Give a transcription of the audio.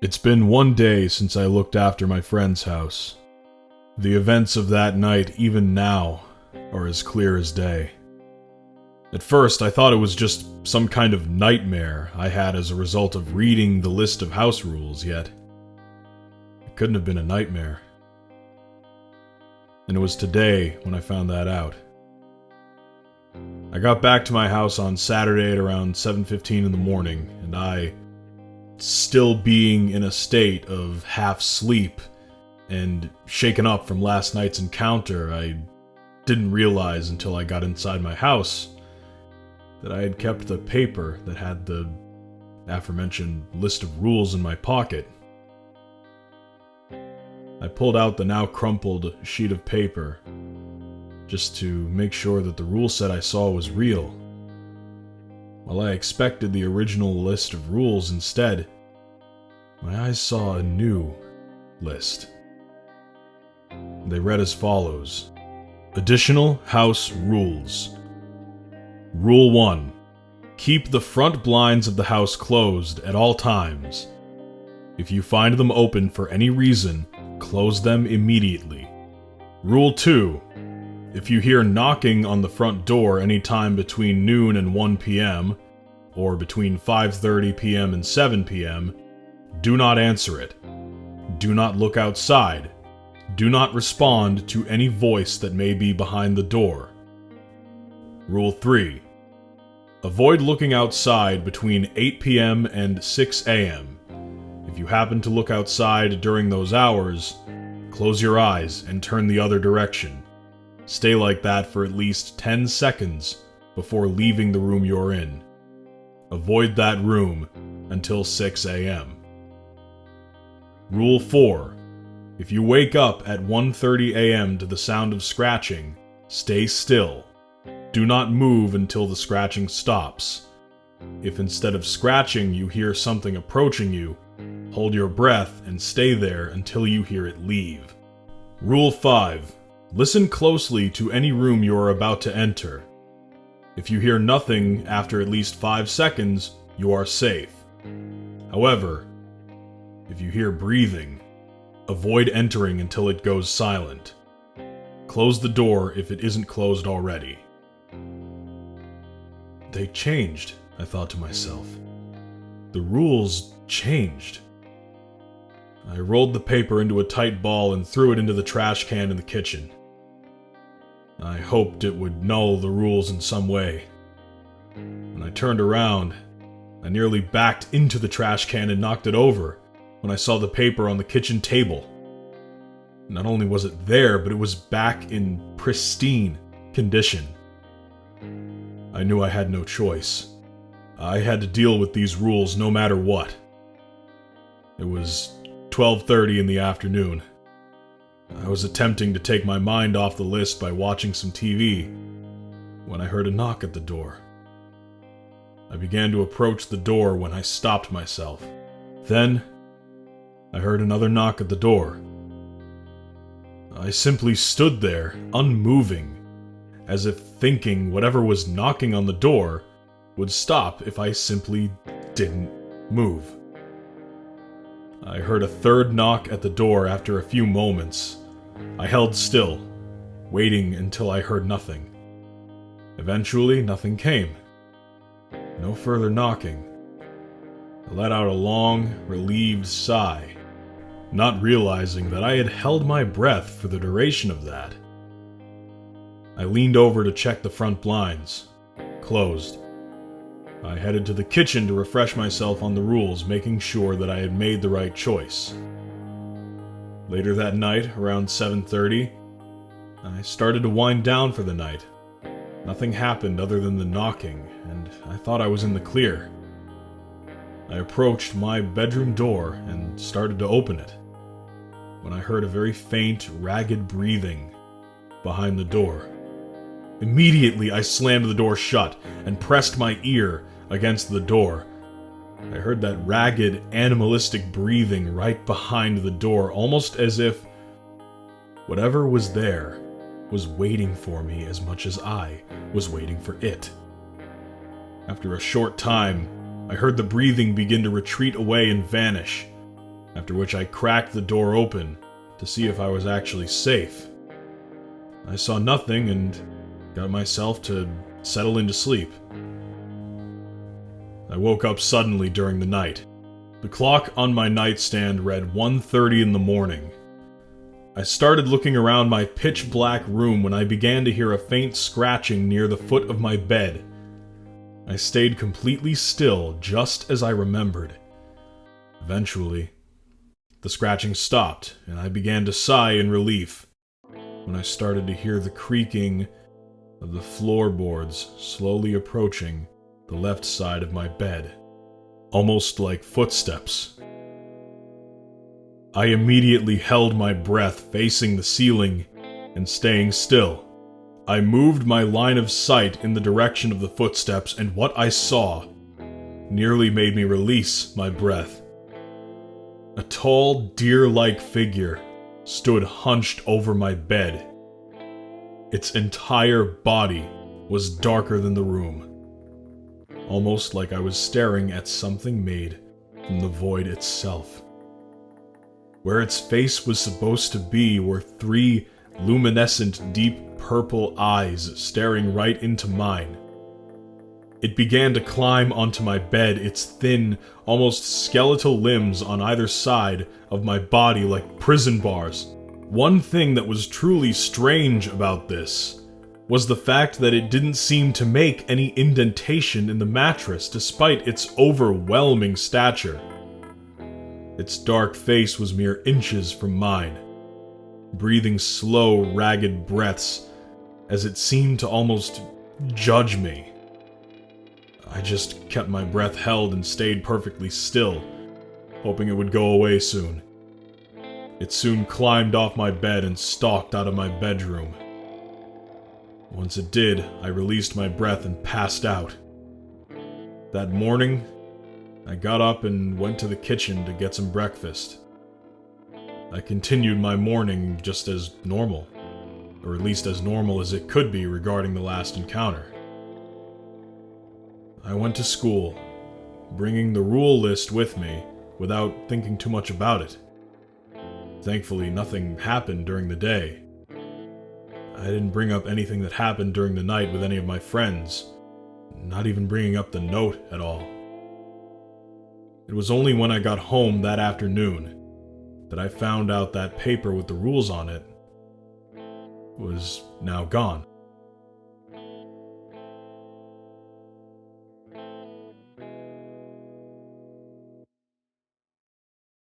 It's been one day since I looked after my friend's house. The events of that night, even now, are as clear as day. At first, I thought it was just some kind of nightmare I had as a result of reading the list of house rules, yet it couldn't have been a nightmare. And it was today when I found that out. I got back to my house on Saturday at around 7:15 in the morning, and I, still being in a state of half sleep and shaken up from last night's encounter, I didn't realize until I got inside my house that I had kept the paper that had the aforementioned list of rules in my pocket. I pulled out the now crumpled sheet of paper just to make sure that the rule set I saw was real. While I expected the original list of rules instead, my eyes saw a new list. They read as follows: Additional House Rules. Rule 1. Keep the front blinds of the house closed at all times. If you find them open for any reason, close them immediately. Rule 2. If you hear knocking on the front door any time between noon and 1 p.m., or between 5:30 p.m. and 7 p.m., do not answer it. Do not look outside. Do not respond to any voice that may be behind the door. Rule 3. Avoid looking outside between 8 p.m. and 6 a.m. If you happen to look outside during those hours, close your eyes and turn the other direction. Stay like that for at least 10 seconds before leaving the room you're in. Avoid that room until 6 a.m. Rule 4. If you wake up at 1:30 a.m. to the sound of scratching, stay still. Do not move until the scratching stops. If instead of scratching you hear something approaching you, hold your breath and stay there until you hear it leave. Rule 5. Listen closely to any room you are about to enter. If you hear nothing after at least 5 seconds, you are safe. However, if you hear breathing, avoid entering until it goes silent. Close the door if it isn't closed already. They changed, I thought to myself. The rules changed. I rolled the paper into a tight ball and threw it into the trash can in the kitchen. I hoped it would null the rules in some way. When I turned around, I nearly backed into the trash can and knocked it over when I saw the paper on the kitchen table. Not only was it there, but it was back in pristine condition. I knew I had no choice. I had to deal with these rules no matter what. It was 12:30 in the afternoon. I was attempting to take my mind off the list by watching some TV when I heard a knock at the door. I began to approach the door when I stopped myself. Then, I heard another knock at the door. I simply stood there, unmoving, as if thinking whatever was knocking on the door would stop if I simply didn't move. I heard a third knock at the door after a few moments. I held still, waiting until I heard nothing. Eventually, nothing came. No further knocking. I let out a long, relieved sigh, not realizing that I had held my breath for the duration of that. I leaned over to check the front blinds. Closed. I headed to the kitchen to refresh myself on the rules, making sure that I had made the right choice. Later that night, around 7:30, I started to wind down for the night. Nothing happened other than the knocking, and I thought I was in the clear. I approached my bedroom door and started to open it, when I heard a very faint, ragged breathing behind the door. Immediately, I slammed the door shut and pressed my ear against the door. I heard that ragged, animalistic breathing right behind the door, almost as if whatever was there was waiting for me as much as I was waiting for it. After a short time, I heard the breathing begin to retreat away and vanish, after which I cracked the door open to see if I was actually safe. I saw nothing and got myself to settle into sleep. I woke up suddenly during the night. The clock on my nightstand read 1:30 in the morning. I started looking around my pitch-black room when I began to hear a faint scratching near the foot of my bed. I stayed completely still, just as I remembered. Eventually, the scratching stopped, and I began to sigh in relief when I started to hear the creaking of the floorboards slowly approaching the left side of my bed, almost like footsteps. I immediately held my breath, facing the ceiling and staying still. I moved my line of sight in the direction of the footsteps, and what I saw nearly made me release my breath. A tall, deer-like figure stood hunched over my bed. Its entire body was darker than the room, almost like I was staring at something made from the void itself. Where its face was supposed to be were 3 luminescent, deep purple eyes staring right into mine. It began to climb onto my bed, its thin, almost skeletal limbs on either side of my body like prison bars. One thing that was truly strange about this was the fact that it didn't seem to make any indentation in the mattress despite its overwhelming stature. Its dark face was mere inches from mine, breathing slow, ragged breaths as it seemed to almost judge me. I just kept my breath held and stayed perfectly still, hoping it would go away soon. It soon climbed off my bed and stalked out of my bedroom. Once it did, I released my breath and passed out. That morning, I got up and went to the kitchen to get some breakfast. I continued my morning just as normal, or at least as normal as it could be regarding the last encounter. I went to school, bringing the rule list with me without thinking too much about it. Thankfully, nothing happened during the day. I didn't bring up anything that happened during the night with any of my friends, not even bringing up the note at all. It was only when I got home that afternoon that I found out that paper with the rules on it was now gone.